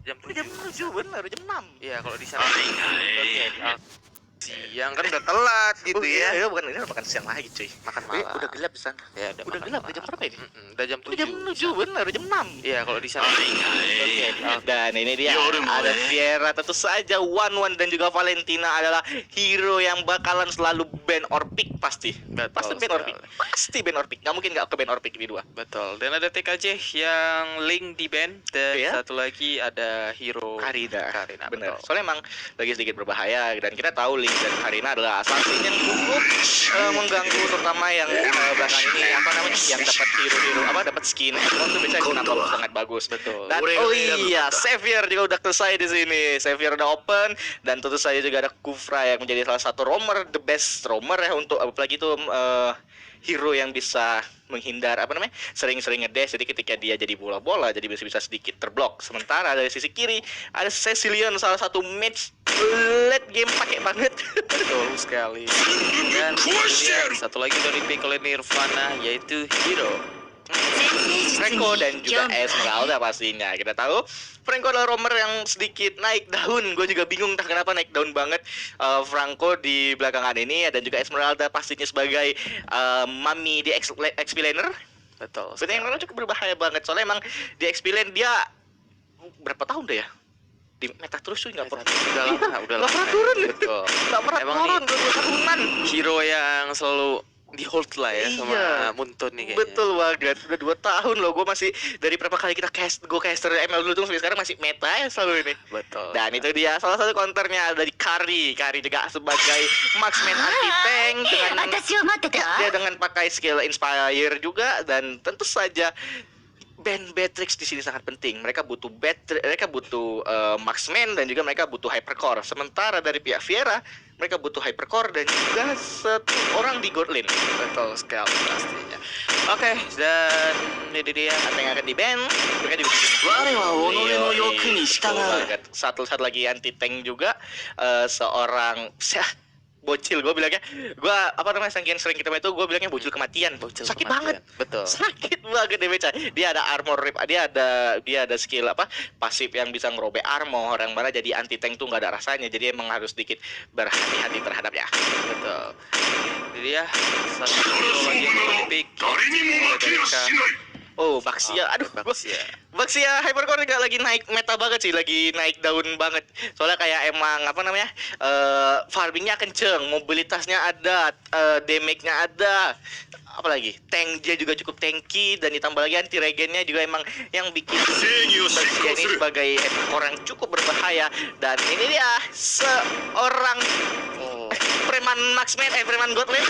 Jam Ini jam 7 bener, jam 6. Iya, kalau di sana siang kan udah telat telat gitu iya, ya. bukan ini makan siang lagi cuy. Makan Ini malam. udah gelap di sana. Ya, udah Udah makan gelap, malam. jam berapa ini? Udah jam Ini jam 7. 7 bener, jam 6. Iya, kalau di sana. Dan ini dia ada Fiera, tentu saja One dan juga Valentina adalah hero yang bakalan selalu ban or pick pasti. Betul Pasti ban or sekali. pick. Pasti ban or pick. Nggak mungkin nggak ke ban or pick ini dua. Betul. Dan ada TKJ yang Link di band dan Iya. satu lagi ada hero Karina. Bener. betul. Soalnya emang lagi sedikit berbahaya dan kita tahu Link dan Karina adalah assassin yang cukup mengganggu, terutama yang belakangan ini apa namanya yang dapat hero dapat skin Emerald tuh biasanya kenapa sangat bagus. Betul. Dan oh iya, Xavier juga udah selesai di sini. Xavier udah open dan tentu saja juga ada Kufra yang menjadi salah satu roamer, the best roamer ya untuk apalagi itu hero yang bisa menghindar sering-sering ngedash, jadi ketika dia jadi bola-bola jadi bisa sedikit terblok. Sementara dari sisi kiri ada Cecilion, salah satu match late game pakai banget. Betul sekali. Dan kemudian satu lagi dari pick oleh Nirvana yaitu Hero. Franco dan juga Esmeralda pastinya. Kita tahu Franco adalah roamer yang sedikit naik daun. Gue juga bingung entah kenapa naik daun banget Franco di belakangan ini. Dan juga Esmeralda pastinya sebagai mami di Explainer. Betul. Sebenarnya yang cukup berbahaya banget. Soalnya emang di Explain dia berapa tahun deh ya? Di meta terus tuh nggak pernah. Udah lama. Nggak pernah turun. Betul. Nggak pernah Emang turun. nih, 2 tahunan. Hero yang selalu di hold lah ya sama Iya. Muntun nih kayaknya. Betul banget, udah 2 tahun loh. Gue masih dari berapa kali kita caster ML dulu tuh sampai sekarang masih meta ya selalu ini. Betul. Dan itu dia salah satu counternya dari Kari juga sebagai marksman anti tank dia dengan pakai skill Inspire juga. Dan tentu saja band Beatrix di sini sangat penting. Mereka butuh marksman dan juga mereka butuh hypercore. Sementara dari pihak Fiera mereka butuh hypercore dan juga seorang di god lane. Betul sekali pastinya. Oke, dan ini dia Ada yang akan di ban, mereka juga satu lagi anti tank juga, seorang bocil. Gue bilangnya, saking sering kita main itu gue bilangnya bocil kematian. Sakit banget. Betul. Sakit banget dia ada armor rip, dia ada skill pasif yang bisa ngerobek armor, yang mana jadi anti tank tuh nggak ada rasanya. Jadi emang harus sedikit berhati-hati terhadapnya. Betul. Jadi ya satu hero lagi yang perlu di pick oleh mereka. Oh, Baxia. Aduh, Baxia Hypercore juga lagi naik meta banget sih, lagi naik daun banget. Soalnya kayak emang farmingnya kenceng, mobilitasnya ada, damage-nya ada. Apalagi tank dia juga cukup tanky dan ditambah lagi anti regennya juga emang yang bikin Baxia ini sebagai orang cukup berbahaya. Dan ini dia seorang preman godlane,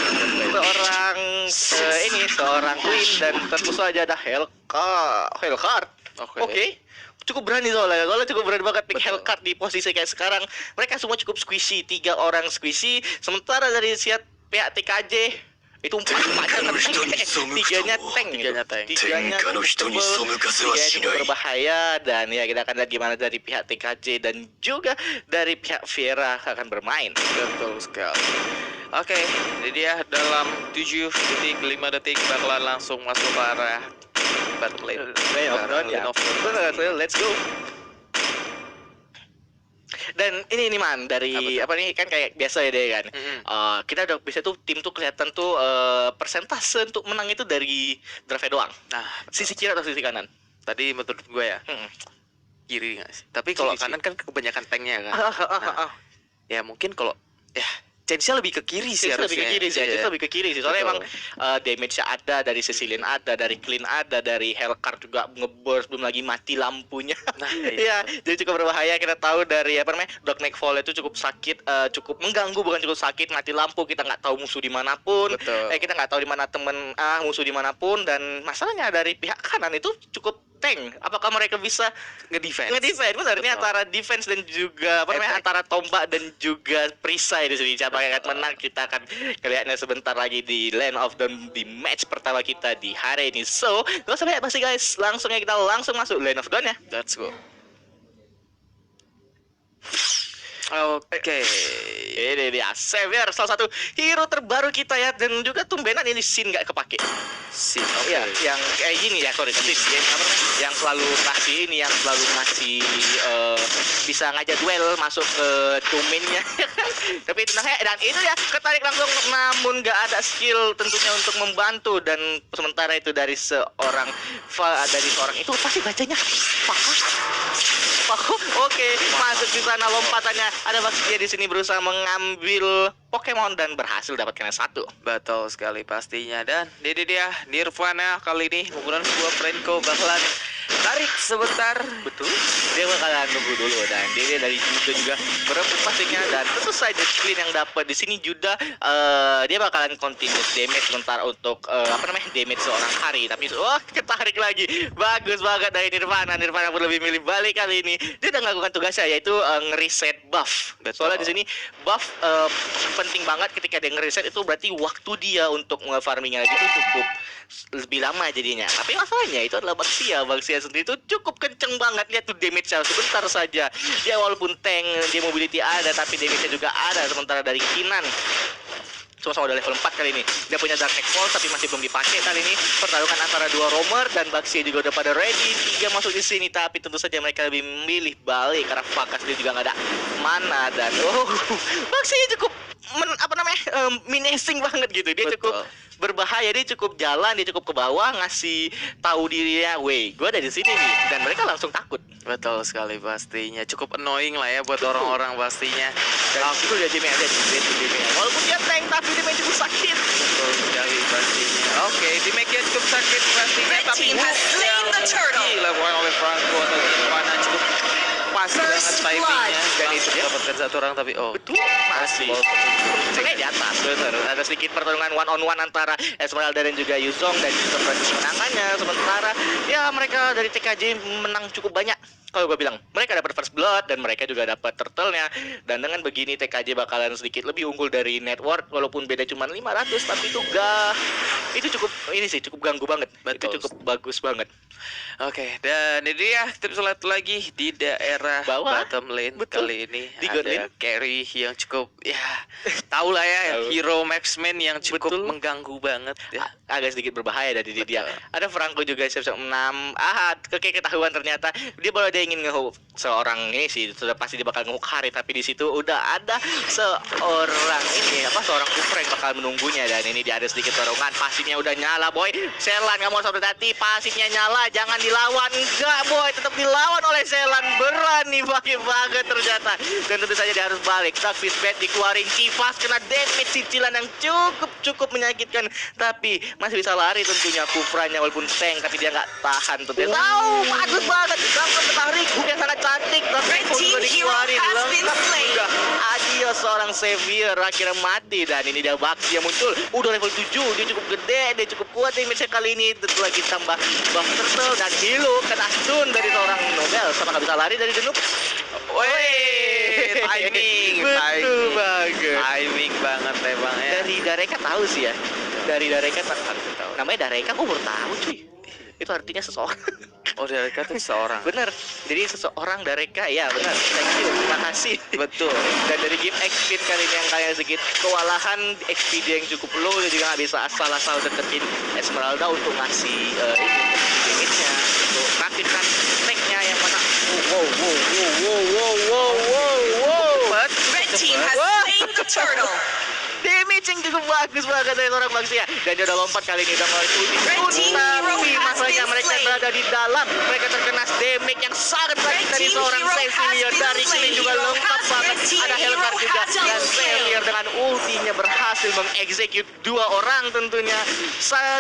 seorang queen dan tentu saja ada Hellcard. Oke. Cukup berani soalnya cukup berani banget pick Hellcard di posisi kayak sekarang. Mereka semua cukup squishy, 3 orang squishy. Sementara dari pihak TKJ itu 4-4-nya tiganya cukup berbahaya. Dan ya kita akan lihat gimana dari pihak TKJ dan juga dari pihak Fiera akan bermain. Betul sekali. Oke, jadi dia dalam 7 detik, 5 detik bakalan langsung masuk ke arah battle lane. Let's go. Dan ini man dari kan kayak biasa ya deh kan. Kita udah bisa tuh tim tuh kelihatan tuh persentase untuk menang itu dari drive doang. Nah, sisi kiri atau sisi kanan? Tadi menurut gue ya kiri nggak sih? Tapi kalau kanan kan kebanyakan tanknya kan. Ya mungkin kalau chance-nya lebih ke kiri sih harusnya. Lebih ke kiri sih. Soalnya emang damage-nya ada dari Cecilion, ada dari Clean, ada dari Hellcard juga ngeburst, belum lagi mati lampunya. Nah, iya, jadi cukup berbahaya. Kita tahu dari Dark Nightfall itu cukup sakit, cukup mengganggu, bukan cukup sakit, mati lampu. Kita nggak tahu musuh dimanapun. Kita nggak tahu di mana temen musuh dimanapun. Dan masalahnya dari pihak kanan itu cukup tank. Apakah mereka bisa ngedefense? Benar, ini antara defense dan juga antara tombak dan juga perisai di sini. Siapa yang akan menang kita akan lihatnya sebentar lagi di Land of Dawn di match pertama kita di hari ini. So, gak usah banyak basi guys, kita langsung masuk Land of Dawn ya. Let's go. Oke. Ini dia Xavier, salah satu hero terbaru kita ya, dan juga tumbenan ini scene nggak kepake. Sih. Iya, yang kayak gini ya, sorry, tapi game apa namanya? Yang selalu ngasih ini, yang selalu ngasih bisa ngajak duel masuk ke domainnya. Tapi itu dan itu ya ketarik langsung, namun nggak ada skill tentunya untuk membantu, dan sementara itu dari seorang itu pasti bacanya Oke, masuk di sana lompatannya. Ada Baxia di sini berusaha mengambil Pokemon dan berhasil dapatkan satu. Betul sekali pastinya. Dan ini dia Nirvana kali ini menggunakan sebuah Franco bakalan tarik sebentar. Betul. Dia bakalan nunggu dulu, dan dia dari Juda juga berebut pastinya, dan tentu saja clean yang dapat di sini Juda. Dia bakalan continuous damage sebentar untuk damage seorang Hari, tapi ketarik lagi. Bagus banget dari Nirvana. Nirvana pun lebih milih balik kali ini. Dia udah melakukan tugasnya, yaitu ngereset buff. Betul. Soalnya di sini buff penting banget. Ketika dia ngereset itu berarti waktu dia untuk farmingnya lagi itu cukup lebih lama jadinya. Tapi masalahnya itu adalah Baxia sendiri itu cukup kenceng banget. Lihat tuh damage-nya sebentar saja. Dia walaupun tank, dia mobility ada, tapi damage-nya juga ada. Sementara dari Kinan sama-sama udah level 4 kali ini. Dia punya Dark Neck Pulse tapi masih belum dipakai kali ini. Pertarungan antara dua roamer, dan Baxia juga udah pada ready. 3 masuk di sini, tapi tentu saja mereka lebih memilih balik karena Fakas dia juga nggak ada mana, dan Baxia cukup menacing banget gitu. Dia Betul. cukup berbahaya, dia cukup jalan, dia cukup ke bawah ngasih tahu dirinya, "Weh, gue ada di sini nih." Dan mereka langsung takut. Betul sekali pastinya. Cukup annoying lah ya buat orang-orang pastinya. Dan itu dia Jimmy ada walaupun dia tank, tapi dia cukup sakit. Betul sekali pastinya. Oke, di Mekian cukup sakit pastinya, Red tapi team has slain the turtle. dilakukan oleh Franco atau Nirvana cukup pas banget timingnya, dan itu dia dapatkan satu orang, tapi Betul, masih untungnya di atas, bener. Ada sedikit pertarungan one on one antara Esmeralda dan juga Yuzong, dan juga berhasil menangannya. Sementara ya mereka dari TKJ menang cukup banyak. Kalau gue bilang, mereka dapat first blood dan mereka juga dapat turtle-nya. Dan dengan begini TKJ bakalan sedikit lebih unggul dari network, walaupun beda cuma 500, tapi itu cukup ganggu banget. Betul. Itu cukup bagus banget. Oke, dan ini dia kita bisa lihat lagi di daerah Bawah. bottom lane. Betul. Kali ini Di god ada lane. carry yang cukup tahu lah ya, Tahu. hero marksman yang cukup Betul. mengganggu banget ya. Agak sedikit berbahaya dari dia. Betul. Ada Franco juga siap-siap 6. Ketahuan ternyata dia baru ada ingin ngehook seorang ini sih, sudah pasti dia bakal ngehook Hari, tapi di situ udah ada seorang Kufren bakal menunggunya, dan ini dia ada sedikit dorongan. Pasifnya udah nyala, boy. Selan nggak mau sampai hati, pasifnya nyala, jangan dilawan. Enggak, boy, tetap dilawan oleh Selan. Berani banget ternyata. Dan tentu saja dia harus balik. Dark Fist Bat dikeluarin, Kivas kena damage cicilan yang cukup menyakitkan, tapi masih bisa lari tentunya Kufranya, walaupun tank, tapi dia nggak tahan tentunya. Bagus banget, langsung ketarik, yang sangat cantik. Red team hero has been slain. Adios seorang Xavier akhirnya mati, dan ini dia Baxi yang muncul. Udah level 7, dia cukup gede, dia cukup kuat damage kali ini. Tentu lagi tambah buff turtle dan hilo kena stun dari seorang Nobel. Sama nggak bisa lari dari Denup. Woi, timing, Betul banget. timing banget emang ya. Dari Dareka tahu sih ya. Dari Dareka tahu. Namanya Dareka, aku baru tahu cuy. Itu artinya seseorang. Oh, dari kata seorang. Bener. Jadi seseorang Dareka, ya benar. Thank you, terima kasih. Betul. Dan dari game XP kali ini yang kayak sedikit kewalahan, XP dia yang cukup low, dia juga nggak bisa asal-asal deketin Esmeralda untuk ngasih damage-nya, untuk mengaktifkan tank-nya yang mana. Red team has slain the turtle. Damage yang cukup bagus banget dari seorang Baxia, dan dia udah lompat kali ini, udah mulai ulti. Red team hero Tapi has masalahnya been mereka slain. berada di dalam, mereka terkena damage yang sangat sakit Red dari team seorang hero has Xavier. been Dari slain. sini juga Hero lengkap has- banget, Red team ada hero Hellcat juga, has been dan slain. Xavier dengan ultinya berhasil mengexecute 2 orang tentunya.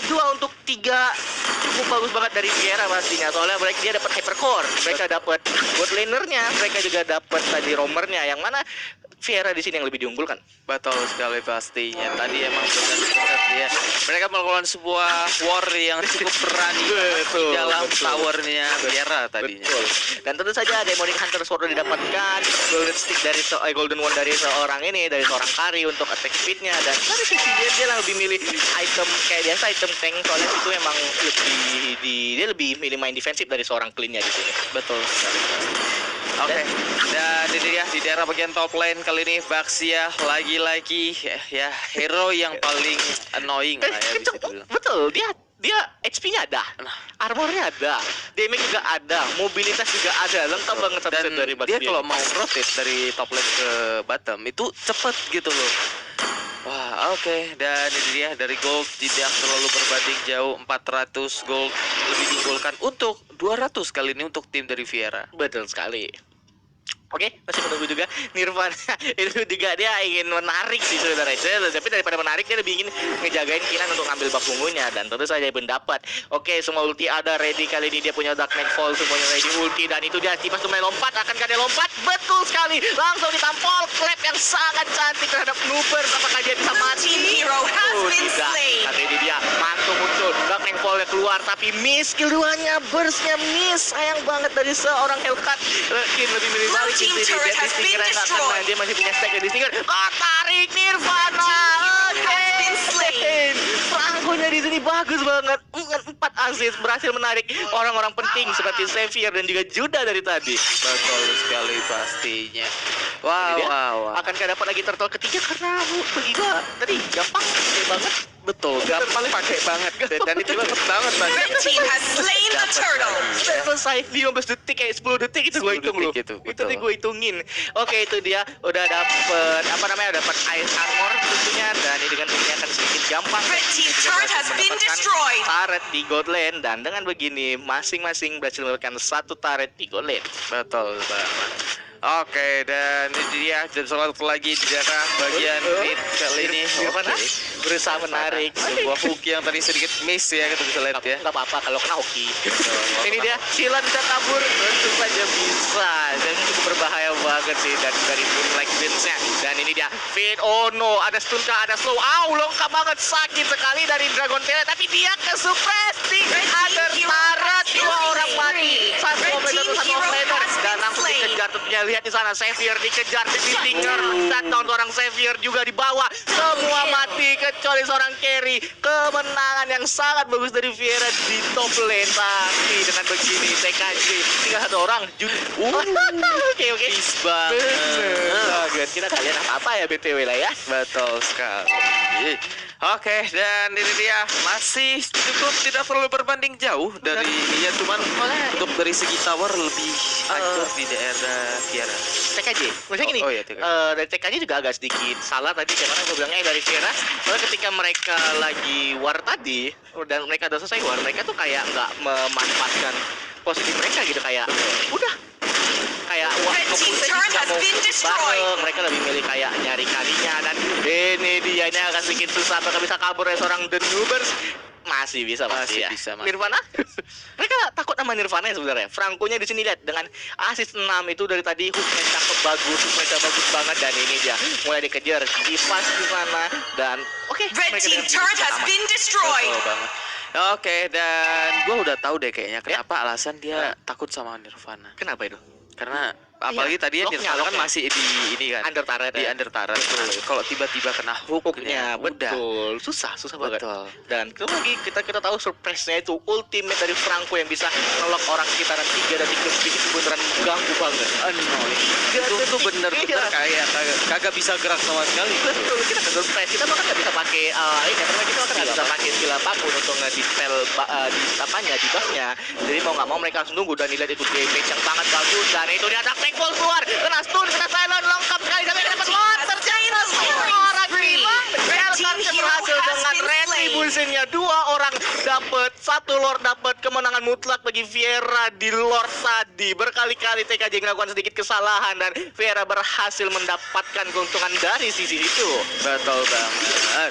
2 untuk 3 cukup bagus banget dari Viera pastinya, soalnya dia dapat hypercore, mereka dapat bot lanernya, mereka juga dapat tadi roamernya, yang mana Viera di sini yang lebih diunggulkan. Betul sekali pastinya. Tadi emang benar-benar ya. Mereka melakukan sebuah war yang cukup berani banget di dalam towernya Viera tadinya. Betul. Dan tentu saja Demonic Hunter Sword didapatkan, Golden Stick dari Golden One dari seorang Kari untuk attack speednya, dan dari sisi dia lebih milih item kayak biasa, item tank, soalnya itu emang dia lebih milih main defensif dari seorang cleannya di sini. Betul sekali. Oke, dan ini dia di daerah bagian top lane kali ini Baxia lagi-lagi ya hero yang paling annoying lah ya bisa dibilang. Betul, dia HP-nya ada, armornya ada, damage juga ada, mobilitas juga ada, lengkap banget satu Dan set dari Baxia. dia kalau mau rotate dari top lane ke bottom itu cepet gitu loh. Wah, oke. Dan ini dia dari gold tidak terlalu berbanding jauh, 400 gold lebih diunggulkan untuk 200 kali ini untuk tim dari Viera. Betul sekali. Oke, masih menunggu juga Nirvana. Itu juga dia ingin menarik sih sebenarnya. Tapi daripada menarik dia lebih ingin ngejagain Kinan untuk ngambil buff ungunya dan tentu saja mendapat. Oke, semua ulti ada ready kali ini, dia punya Dark Nightfall semuanya ready ulti dan itu dia tiba mulai lompat, akankah dia lompat? Betul sekali. Langsung ditampol clap yang sangat cantik terhadap Noobers. Apakah dia bisa mati? Team hero has been Tidak. slain. Kali ini dia mantu muncul, Dark Nightfall keluar tapi miss keduanya, burstnya miss. Sayang banget dari seorang Hellcat. Kim lebih milih balik. Team Ini turret dia has been Stinger nggak destroyed. kena, dia masih punya stack di Stinger. Oh, tarik Nirvana. has been slain. Franco-nya di sini bagus banget. 4 assist berhasil menarik orang-orang penting seperti Xavier dan juga Judah dari tadi. Betul sekali pastinya. Wow, Ini dia. wow, wow. Akankah dapat lagi turtle ketiga karena begitu tadi gampang banget. Betul, gampang pakai banget dan itu cepet banget Red banget. team has slain the turtle. Sudah selesai 15 detik kayak 10 detik itu gue 10 hitung loh. detik itu, Itu betul. tadi gue hitungin. Oke, itu dia udah dapet dapat ice armor tentunya dan ini dengan ini akan sedikit gampang. Red team Juga turret berhasil has been mendapatkan destroyed. turret di gold lane dan dengan begini masing-masing berhasil mendapatkan 1 turret di gold lane. Betul banget. Oke, dan ini dia dan satu lagi di daerah bagian mid kali ini. Nirvana Oke. berusaha menarik Sebuah hook yang tadi sedikit miss ya, kita bisa lihat ya. nggak apa-apa kalau kena hoki. Ini dia Shilan bisa kabur, tentu saja bisa. Dan cukup berbahaya banget sih dari Moonlight Beams-nya. Dan ini dia Fade. Oh no, ada stun kah, ada slow. Lengkap banget, sakit sekali dari Dragon Tail. Tapi dia ke suppressing. Ada tarat, 2 orang mati. Satu offlaner, satu offlaner. Dan langsung dikejar tentunya. Lihat di sana Xavier dikejar di Stinger. Shutdown seorang Xavier juga di bawah. Semua mati kecuali seorang carry. Kemenangan yang sangat bagus dari Viera di top lane. Tapi dengan begini TKJ tinggal 1 orang. Oke. Peace banget. Bener. Kita kalian apa ya BTW lah ya. Betul sekali. Oke, dan ini dia masih cukup tidak terlalu berbanding jauh dari ya, cuman untuk dari segi tower lebih hancur di daerah Viera. TKJ, maksudnya gini, Oh, iya, TKJ. dari TKJ juga agak sedikit salah tadi karena gue bilangnya dari Viera. Soalnya ketika mereka lagi war tadi dan mereka udah selesai war, mereka tuh kayak nggak memanfaatkan posisi mereka gitu kayak udah kayak wah Red team fokusnya turret nggak has mau been destroyed. bareng. Mereka lebih milih kayak nyari kalinya dan ini dia ini akan sedikit susah apakah bisa kabur dari seorang The Noobers. Masih bisa Masih ya. bisa, masih. Nirvana? Mereka takut sama Nirvana ya sebenarnya. Franco-nya di sini lihat dengan assist 6 itu dari tadi hooknya cakep bagus, mereka bagus banget dan ini dia mulai dikejar Kifas di sana dan oke. Red mereka team dengan turret sedikit has aman. been destroyed. Betul banget. Oke, dan gue udah tahu deh kayaknya kenapa alasan dia takut sama Nirvana. Kenapa itu? Karena apalagi tadi ya locknya, Nirvana kan locknya. masih di ini kan. Under turret Di ya? under turret. Kalau tiba-tiba kena hooknya, Hooknya betul, susah banget. Betul. Dan itu lagi kita tahu surprise-nya itu ultimate dari Franco yang bisa ngelock orang sekitaran 3 detik lebih itu beneran ganggu banget. Annoying. Itu bener-bener kayak kagak bisa gerak sama sekali. Betul, kita ke surprise. Kita bahkan nggak bisa pakai ini karena kita bahkan nggak bisa pakai skill apapun untuk nge-dispel di apanya, di buff-nya. Jadi mau nggak mau mereka langsung nunggu dan dilihat itu damage yang sangat bagus dan itu dia ada Nightfall keluar, kena stun, kena silent, lengkap sekali sampai dapat monster China orang gila. Hellcat berhasil dengan retribution-nya 2 orang dapat 1 lord dapat kemenangan mutlak bagi Viera di lord tadi. Berkali-kali TKJ melakukan sedikit kesalahan dan Viera berhasil mendapatkan keuntungan dari sisi itu. Betul banget.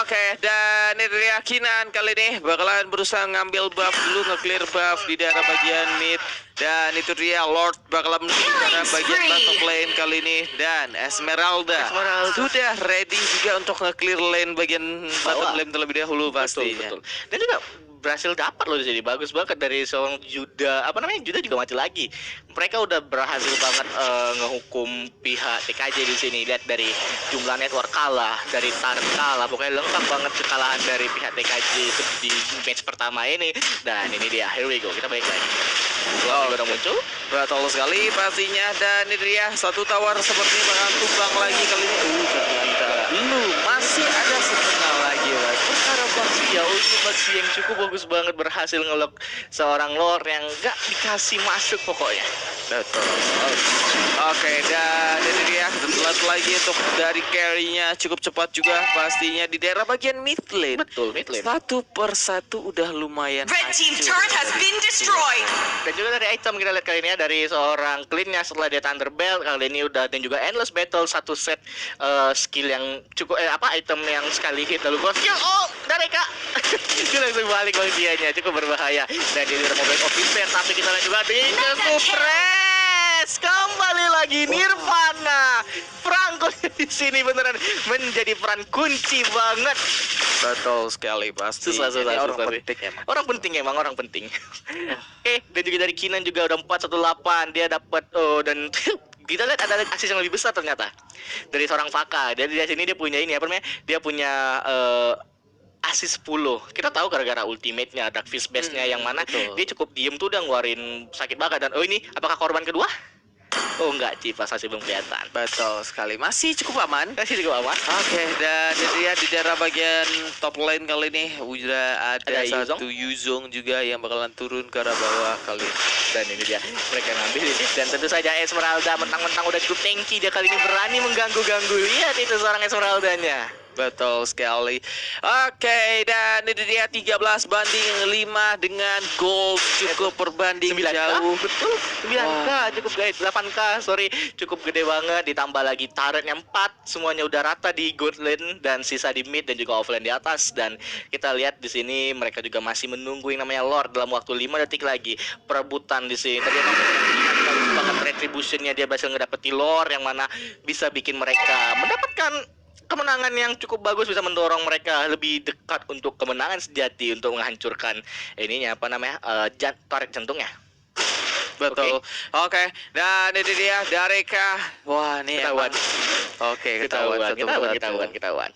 Oke, dan ini dia Kinan kali ini bakalan berusaha ngambil buff dulu, nge-clear buff di daerah bagian mid. Dan itu dia Lord bakalan di daerah bagian bottom lane kali ini. Dan Esmeralda sudah ready juga untuk nge-clear lane bagian bottom lane terlebih dahulu pastinya. Betul. Dan juga berhasil dapat loh jadi bagus banget dari seorang Judah. Apa namanya? Judah juga mati lagi. Mereka udah berhasil banget ngehukum pihak TKJ di sini. Lihat dari jumlah network kalah, dari target kalah, pokoknya lengkap banget kekalahan dari pihak TKJ di match pertama ini. Dan ini dia, here we go. Kita balik lagi. Lord juga udah muncul. Betul sekali pastinya. Dan ini dia satu tower seperti bakal tumbang lagi kali ini. Ternyata belum, masih ada setengah lagi mas. Perkara Baxia, ini Baxia yang cukup bagus banget berhasil ngelok seorang Lord yang gak dikasih masuk pokoknya. Betul. Oke, dan ini dia telat lagi untuk dari carry-nya cukup cepat juga pastinya di daerah bagian mid lane. Betul, mid lane. Satu persatu udah lumayan. Red team hancur. turret has been destroyed. Dan juga dari item kita lihat kali ini ya, dari seorang clean-nya setelah dia Thunderbelt kali ini udah, dan juga Endless Battle satu set skill yang cukup item yang sekali hit lalu skill dari Kak. Dia langsung balik bagiannya, cukup berbahaya. Dan dia udah mau break officer, tapi kita lihat juga di Suppress. Kembali lagi Nirvana. Franco di sini beneran menjadi peran kunci banget. Betul sekali pasti. Susah, Ini orang susah. penting emang. Orang penting emang, orang penting. Oke, dan juga dari Kinan juga udah 418. Dia dapat dan kita lihat ada asis yang lebih besar ternyata dari seorang Faka. Jadi di sini dia punya ini apa namanya? Dia punya asis 10. Kita tahu gara-gara ultimate-nya Dark Fist Base-nya yang mana betul. dia cukup diem tuh udah ngeluarin sakit banget. Dan ini apakah korban kedua? Oh enggak, Cipas masih belum kelihatan. Betul sekali. Masih cukup aman. Kasih juga aman. Oke, dan dia di daerah bagian top lane kali ini udah ada Ada satu Yuzong juga yang bakalan turun ke arah bawah kali ini. Dan ini dia mereka ngambil, dan tentu saja Esmeralda mentang-mentang udah cukup tanky, dia kali ini berani mengganggu-ganggu. Lihat itu seorang Esmeraldanya. Betul sekali. Oke, dan ini dia 13 banding 5 dengan gold cukup berbanding 9K, jauh. betul. 9K cukup guys, 8K sorry, cukup gede banget. Ditambah lagi turretnya 4, semuanya udah rata di gold lane dan sisa di mid dan juga offlane di atas. Dan kita lihat di sini mereka juga masih menunggu yang namanya Lord dalam waktu 5 detik lagi. Perebutan di sini. Tadi emang bagus banget retributionnya, dia berhasil ngedapeti Lord yang mana bisa bikin mereka mendapatkan kemenangan yang cukup bagus, bisa mendorong mereka lebih dekat untuk kemenangan sejati, untuk menghancurkan ininya apa namanya tarik jantungnya. Betul. Oke, dan ini dia Dareka. Wah, ini Ketahuan. emang- Oke, ketahuan satu persatu. Ketahuan.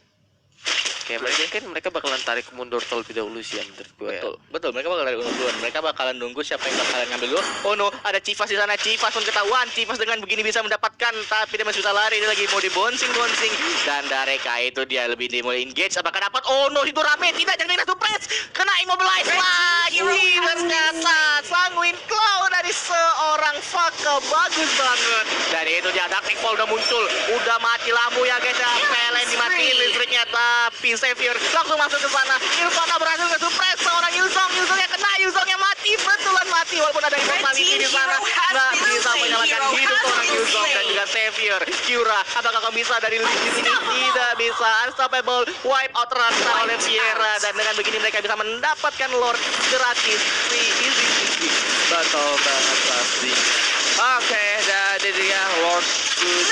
Oke, mereka bakalan tarik mundur terlebih dahulu sih ya, menurut gue. Betul, mereka bakalan nunggu duluan. Mereka bakalan nunggu siapa yang bakalan ngambil dulu. Oh no, ada Civas di sana. Civas pun ketahuan. Civas dengan begini bisa mendapatkan, tapi dia masih bisa lari. Dia lagi mau dibonsing-bonsing. Dan Dareka itu dia lebih mulai engage. Apakah dapat? Oh no, itu rame. Tidak, jangan kena suppress. Kena immobilize lagi. Ternyata Sanguine Claw dari seorang Faka bagus banget. Dari itu dia Dark Fall udah muncul. Udah mati lampu ya guys ya. PLN dimatiin listriknya, tapi Xavier langsung masuk ke sana. Nirvana berhasil nge-suppress seorang Yuzong yang kena, Yuzongnya mati, betulan mati walaupun ada immortality di sana. Nggak bisa menyelamatkan hidup seorang Yuzong dan juga Xavier. Kyura, apakah kamu bisa dari lead di sini? Tidak bisa. Unstoppable, wipe out rata oleh Fiera, dan dengan begini mereka bisa mendapatkan Lord gratis. Easy. Betul banget pasti. Oke, dan ini dia Lord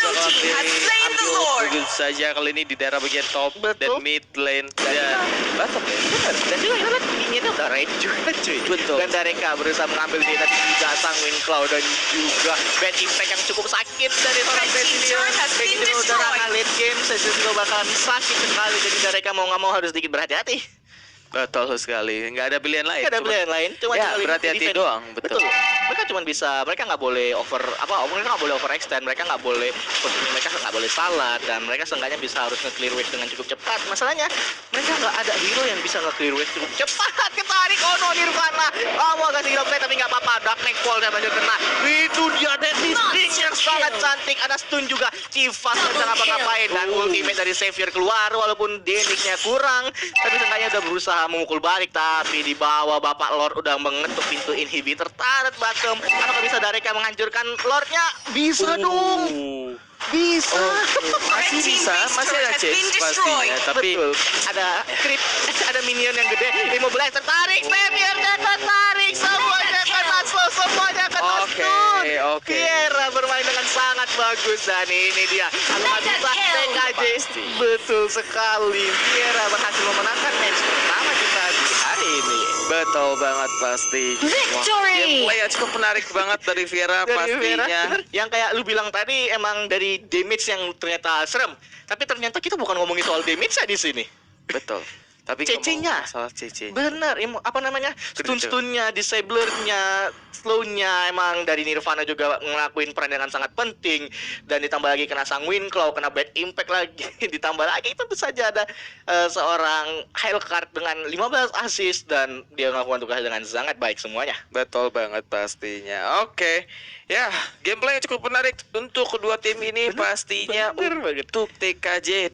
bakalan team has slain the diambil Lord. begitu saja kali ini di daerah bagian top Betul. dan mid lane dan bottom lane. Benar. Dan juga kita lihat minionnya udah raid juga cuy. Betul. Dan Dareka berusaha mengambil dia tadi juga Sanguine Claw dan juga bad impact yang cukup sakit dari seorang Red team Brazilian. turret has been Begitu udah destroyed. late game, sesi juga bakalan sakit sekali. Jadi Dareka mau nggak mau harus sedikit berhati-hati. Betul sekali, nggak ada pilihan lain. Nggak ada Cuma- pilihan lain, cuma ya, tinggal berhati-hati defend. doang, betul. Mereka cuma bisa, mereka nggak boleh mereka nggak boleh overextend, mereka nggak boleh posisi mereka nggak boleh salah, dan mereka seenggaknya bisa harus nge-clear wave dengan cukup cepat. Masalahnya mereka nggak ada hero yang bisa nge-clear wave cukup cepat. Ketarik no Nirvana, kamu agak sih play tapi nggak apa-apa. Dark Nightfall dan banyak kena. Itu dia deadly string yang sangat cantik. Ada stun juga. Civas nggak bisa ngapa-ngapain, dan ultimate dari Xavier keluar walaupun damage-nya kurang, tapi seenggaknya udah berusaha memukul balik. Tapi di bawah Bapak Lord udah mengetuk pintu inhibitor turret bottom. Apakah bisa Dareka menghancurkan Lordnya? Bisa dong. Bisa. Masih bisa, masih ada Has been chance destroyed. pastinya, tapi Betul. Ada creep, ada minion yang gede. Immobilize tertarik, Xavier tertarik. Semuanya kena slow, semuanya kena Oke, stun. oke. Fiera bermain dengan sangat bagus, dan ini dia. Apakah bisa TKJ? Pasti. Betul sekali. Fiera berhasil memenangkan match pertama kita di hari ini. betul banget pasti. Victory! Gameplay yang cukup menarik banget dari Fiera Dari Vera, pastinya. bener. Yang kayak lu bilang tadi emang dari damage yang ternyata serem. Tapi ternyata kita bukan ngomongin soal damage ya di sini. Betul. Tapi CC-nya. masalah CC. Bener, apa namanya, stun-stunnya, disablernya, slownya, emang dari Nirvana juga ngelakuin peran dengan sangat penting. Dan ditambah lagi kena sang Winclaw, kena bad impact lagi. Ditambah lagi tentu saja ada seorang Hellcard dengan 15 assist. Dan dia melakukan tugas dengan sangat baik semuanya. Betul banget pastinya. Oke. Ya, gameplay yang cukup menarik untuk kedua tim ini pastinya bener banget. untuk TKJ